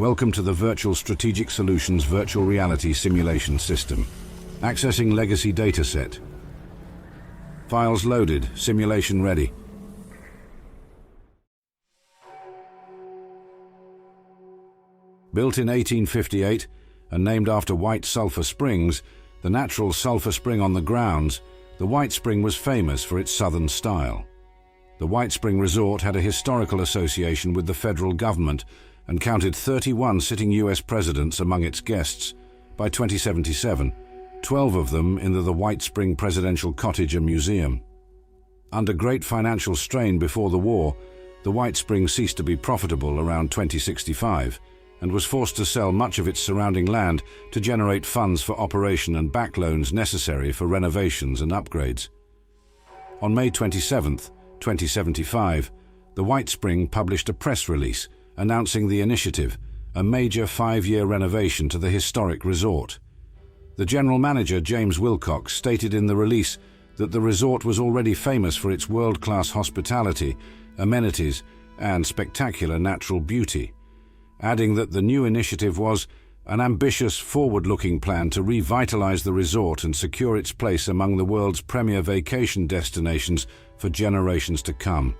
Welcome to the Virtual Strategic Solutions Virtual Reality Simulation System. Accessing legacy dataset. Files loaded, simulation ready. Built in 1858 and named after White Sulphur Springs, the natural sulphur spring on the grounds, the Whitespring was famous for its southern style. The Whitespring Resort had a historical association with the federal government and counted 31 sitting US presidents among its guests. By 2077, 12 of them in the Whitespring Presidential Cottage and Museum. Under great financial strain before the war, the Whitespring ceased to be profitable around 2065 and was forced to sell much of its surrounding land to generate funds for operation and back loans necessary for renovations and upgrades. On May 27, 2075, the Whitespring published a press release announcing the initiative, a major 5-year renovation to the historic resort. The general manager, James Wilcox, stated in the release that the resort was already famous for its world-class hospitality, amenities, and spectacular natural beauty, adding that the new initiative was an ambitious, forward-looking plan to revitalize the resort and secure its place among the world's premier vacation destinations for generations to come.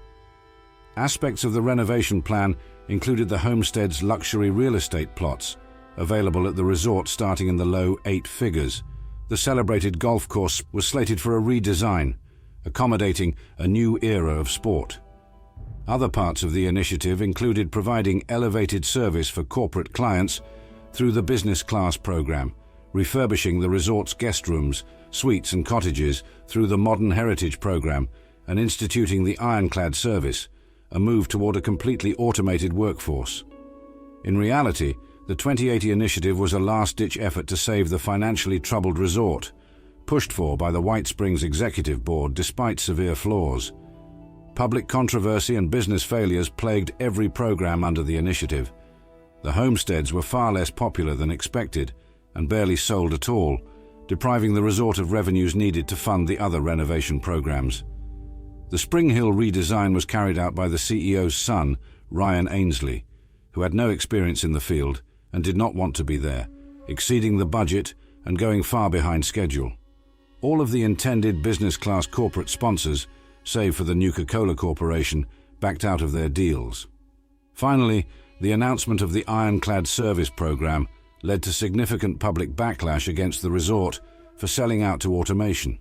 Aspects of the renovation plan included the homestead's luxury real estate plots, available at the resort starting in the low 8 figures. The celebrated golf course was slated for a redesign, accommodating a new era of sport. Other parts of the initiative included providing elevated service for corporate clients through the business class program, refurbishing the resort's guest rooms, suites and cottages through the modern heritage program, and instituting the ironclad service, a move toward a completely automated workforce. In reality, the 2080 initiative was a last-ditch effort to save the financially troubled resort, pushed for by the Whitesprings Executive Board despite severe flaws. Public controversy and business failures plagued every program under the initiative. The homesteads were far less popular than expected and barely sold at all, depriving the resort of revenues needed to fund the other renovation programs. The Spring Hill redesign was carried out by the CEO's son, Ryan Ainsley, who had no experience in the field and did not want to be there, exceeding the budget and going far behind schedule. All of the intended business-class corporate sponsors, save for the Nuka-Cola Corporation, backed out of their deals. Finally, the announcement of the ironclad service program led to significant public backlash against the resort for selling out to automation.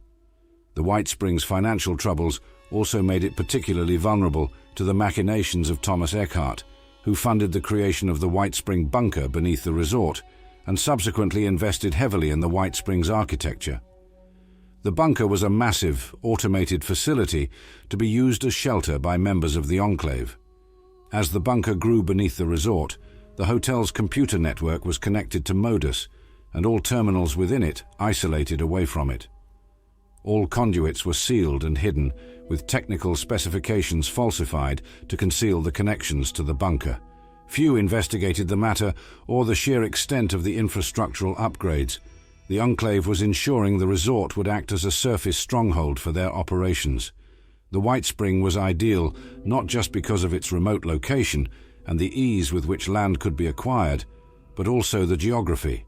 The Whitesprings' financial troubles also made it particularly vulnerable to the machinations of Thomas Eckhart, who funded the creation of the Whitespring bunker beneath the resort and subsequently invested heavily in the Whitesprings architecture. The bunker was a massive, automated facility to be used as shelter by members of the enclave. As the bunker grew beneath the resort, the hotel's computer network was connected to Modus, and all terminals within it isolated away from it. All conduits were sealed and hidden, with technical specifications falsified to conceal the connections to the bunker. Few investigated the matter or the sheer extent of the infrastructural upgrades. The enclave was ensuring the resort would act as a surface stronghold for their operations. The Whitespring was ideal not just because of its remote location and the ease with which land could be acquired, but also the geography.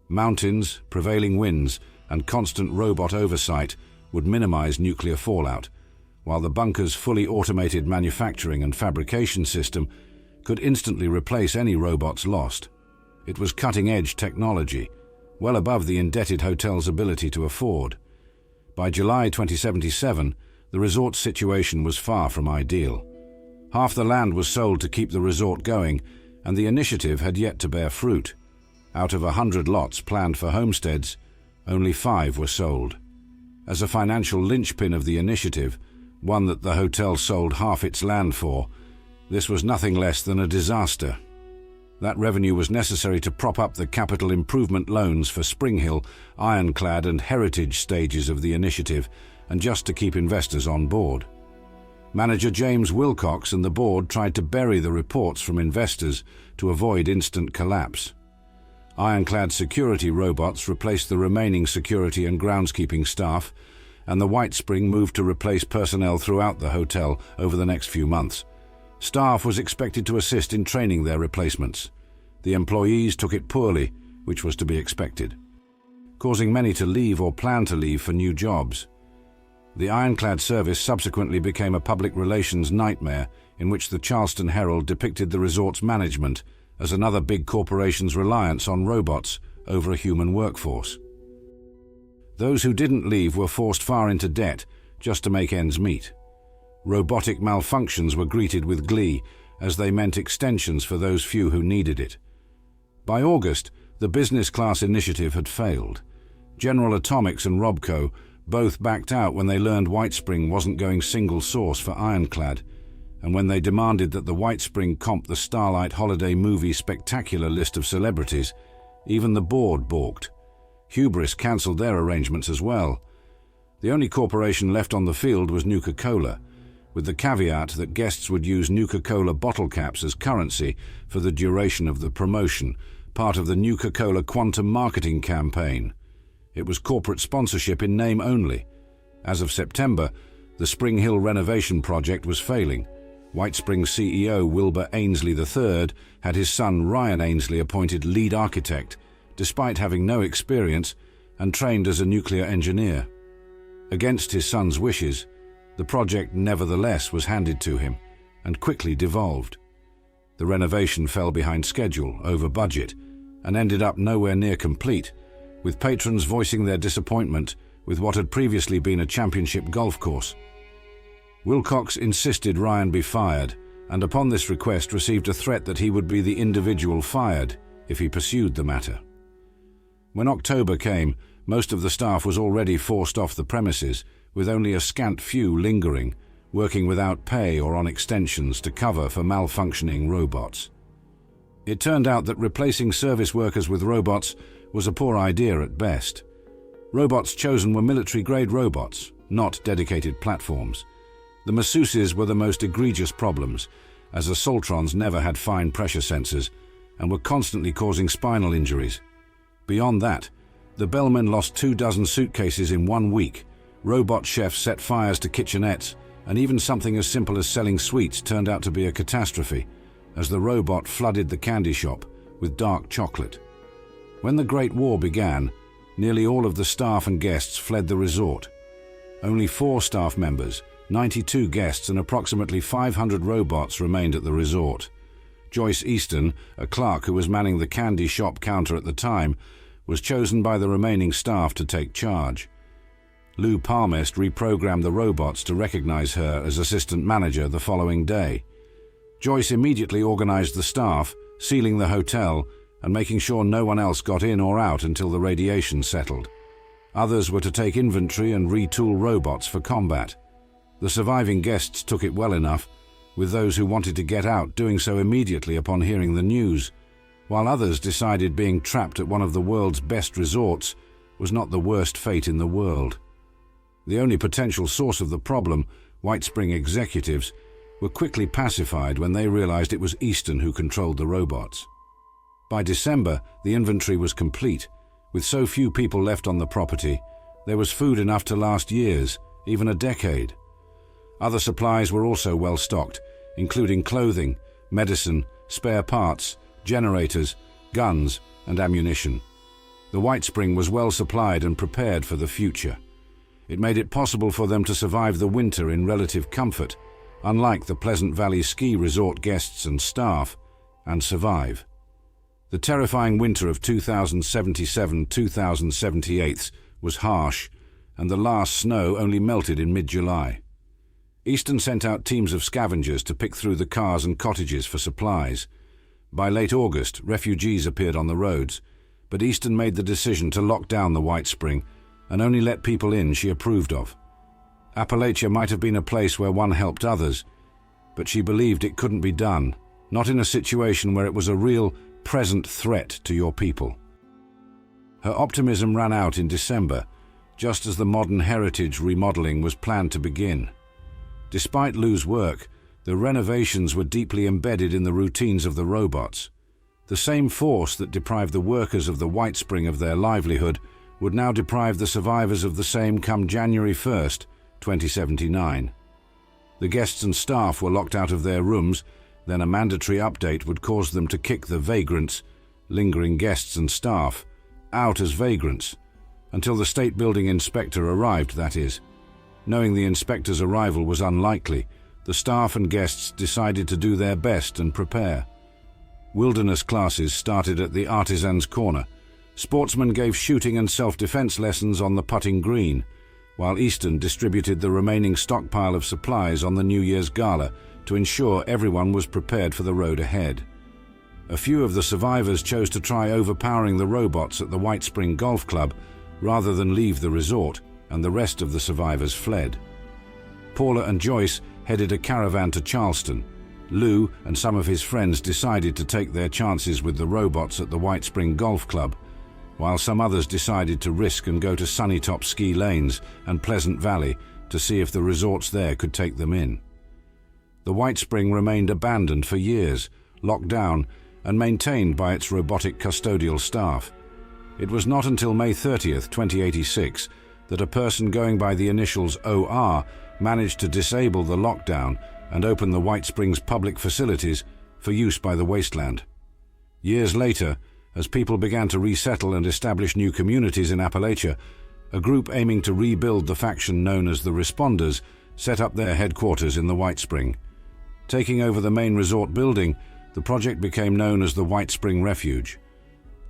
Mountains, prevailing winds, and constant robot oversight would minimize nuclear fallout, while the bunker's fully automated manufacturing and fabrication system could instantly replace any robots lost. It was cutting-edge technology, well above the indebted hotel's ability to afford. By July 2077, the resort's situation was far from ideal. Half the land was sold to keep the resort going, and the initiative had yet to bear fruit. Out of 100 lots planned for homesteads, only 5 were sold. As a financial linchpin of the initiative, one that the hotel sold half its land for, this was nothing less than a disaster. That revenue was necessary to prop up the capital improvement loans for Spring Hill, ironclad and heritage stages of the initiative, and just to keep investors on board. Manager James Wilcox and the board tried to bury the reports from investors to avoid instant collapse. Ironclad security robots replaced the remaining security and groundskeeping staff, and the Whitespring moved to replace personnel throughout the hotel over the next few months. Staff was expected to assist in training their replacements. The employees took it poorly, which was to be expected, causing many to leave or plan to leave for new jobs. The ironclad service subsequently became a public relations nightmare in which the Charleston Herald depicted the resort's management as another big corporation's reliance on robots over a human workforce. Those who didn't leave were forced far into debt just to make ends meet. Robotic malfunctions were greeted with glee as they meant extensions for those few who needed it. By August, the business class initiative had failed. General Atomics and Robco both backed out when they learned Whitespring wasn't going single source for Ironclad, and when they demanded that the Whitespring comp the Starlight Holiday movie spectacular list of celebrities, even the board balked. Hubris cancelled their arrangements as well. The only corporation left on the field was Nuka-Cola, with the caveat that guests would use Nuka-Cola bottle caps as currency for the duration of the promotion, part of the Nuka-Cola Quantum marketing campaign. It was corporate sponsorship in name only. As of September, the Spring Hill renovation project was failing. Whitespring's CEO Wilbur Ainsley III had his son Ryan Ainsley appointed lead architect, despite having no experience and trained as a nuclear engineer. Against his son's wishes, the project nevertheless was handed to him and quickly devolved. The renovation fell behind schedule, over budget, and ended up nowhere near complete, with patrons voicing their disappointment with what had previously been a championship golf course. Wilcox insisted Ryan be fired, and upon this request received a threat that he would be the individual fired if he pursued the matter. When October came, most of the staff was already forced off the premises, with only a scant few lingering, working without pay or on extensions to cover for malfunctioning robots. It turned out that replacing service workers with robots was a poor idea at best. Robots chosen were military-grade robots, not dedicated platforms. The masseuses were the most egregious problems, as the Soltrons never had fine pressure sensors and were constantly causing spinal injuries. Beyond that, the bellmen lost 24 suitcases in 1 week, robot chefs set fires to kitchenettes, and even something as simple as selling sweets turned out to be a catastrophe, as the robot flooded the candy shop with dark chocolate. When the Great War began, nearly all of the staff and guests fled the resort. Only 4 staff members, 92 guests and approximately 500 robots remained at the resort. Joyce Easton, a clerk who was manning the candy shop counter at the time, was chosen by the remaining staff to take charge. Lou Palmest reprogrammed the robots to recognize her as assistant manager the following day. Joyce immediately organized the staff, sealing the hotel and making sure no one else got in or out until the radiation settled. Others were to take inventory and retool robots for combat. The surviving guests took it well enough, with those who wanted to get out doing so immediately upon hearing the news, while others decided being trapped at one of the world's best resorts was not the worst fate in the world. The only potential source of the problem, Whitespring executives, were quickly pacified when they realized it was Easton who controlled the robots. By December, the inventory was complete. With so few people left on the property, there was food enough to last years, even a decade. Other supplies were also well stocked, including clothing, medicine, spare parts, generators, guns, and ammunition. The Whitespring was well supplied and prepared for the future. It made it possible for them to survive the winter in relative comfort, unlike the Pleasant Valley ski resort guests and staff, and survive. The terrifying winter of 2077-2078 was harsh, and the last snow only melted in mid-July. Easton sent out teams of scavengers to pick through the cars and cottages for supplies. By late August, refugees appeared on the roads, but Easton made the decision to lock down the Whitespring and only let people in she approved of. Appalachia might have been a place where one helped others, but she believed it couldn't be done, not in a situation where it was a real, present threat to your people. Her optimism ran out in December, just as the modern heritage remodeling was planned to begin. Despite Lou's work, the renovations were deeply embedded in the routines of the robots. The same force that deprived the workers of the Whitespring of their livelihood would now deprive the survivors of the same come January 1st, 2079. The guests and staff were locked out of their rooms, then a mandatory update would cause them to kick the vagrants lingering guests and staff, out as vagrants, until the state building inspector arrived, that is. Knowing the inspector's arrival was unlikely, the staff and guests decided to do their best and prepare. Wilderness classes started at the Artisan's Corner. Sportsmen gave shooting and self-defense lessons on the putting green, while Easton distributed the remaining stockpile of supplies on the New Year's Gala to ensure everyone was prepared for the road ahead. A few of the survivors chose to try overpowering the robots at the Whitespring Golf Club rather than leave the resort, and the rest of the survivors fled. Paula and Joyce headed a caravan to Charleston. Lou and some of his friends decided to take their chances with the robots at the Whitespring Golf Club, while some others decided to risk and go to Sunnytop ski lanes and Pleasant Valley to see if the resorts there could take them in. The Whitespring remained abandoned for years, locked down and maintained by its robotic custodial staff. It was not until May 30th, 2086, that a person going by the initials OR managed to disable the lockdown and open the Whitesprings public facilities for use by the wasteland. Years later, as people began to resettle and establish new communities in Appalachia, a group aiming to rebuild the faction known as the Responders set up their headquarters in the Whitespring. Taking over the main resort building, the project became known as the Whitespring Refuge.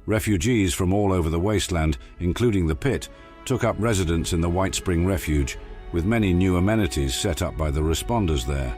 Refugees from all over the wasteland, including the pit, took up residence in the Whitespring Refuge, with many new amenities set up by the Responders there.